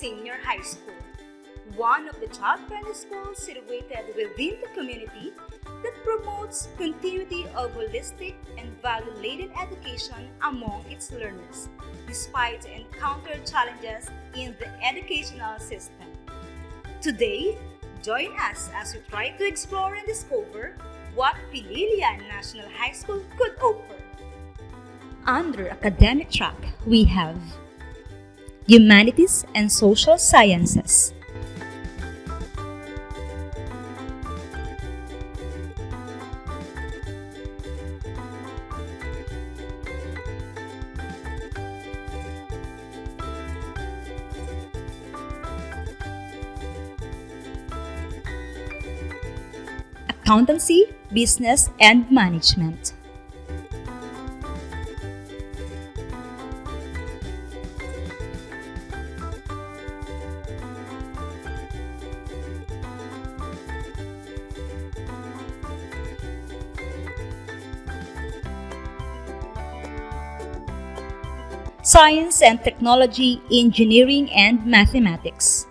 Senior High School, one of the child-friendly schools situated within the community that promotes continuity of holistic and value-laden education among its learners, despite encountered challenges in the educational system. Today, join us as we try to explore and discover what Pililla National High School could offer. Under academic track, we have Humanities and Social Sciences, Accountancy, Business and Management, Science and Technology, Engineering and Mathematics,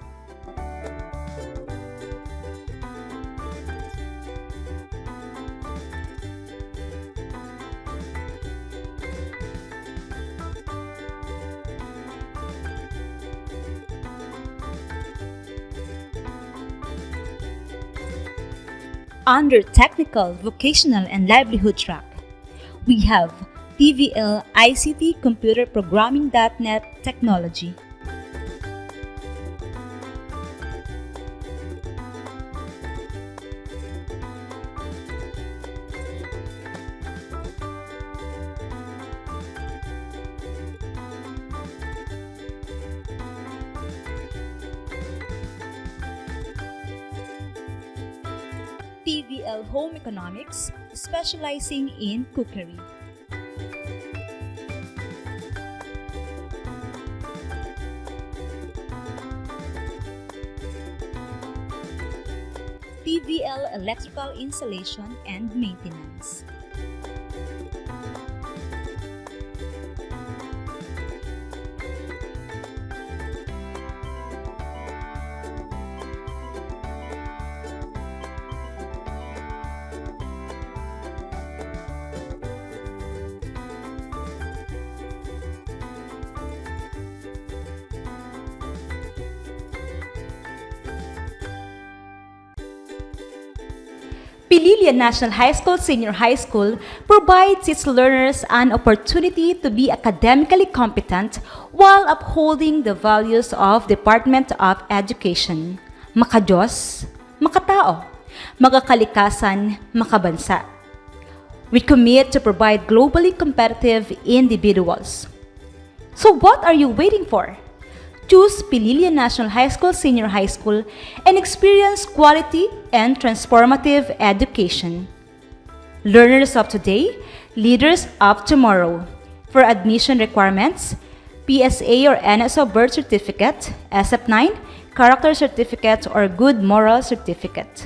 Under Technical, Vocational and Livelihood track, we have TVL ICT Computer Programming.net Technology, TVL Home Economics, specializing in cookery, TVL Electrical Installation and Maintenance, Pililla National High School Senior High School provides its learners an opportunity to be academically competent while upholding the values of Department of Education: makadiyos, makatao, makakalikasan, makabansa. We commit to provide globally competitive individuals. So what are you waiting for? Choose Pililla National High School Senior High School and experience quality and transformative education. Learners of today, leaders of tomorrow. For admission requirements, PSA or NSO birth certificate, SF9, character certificate or good moral certificate.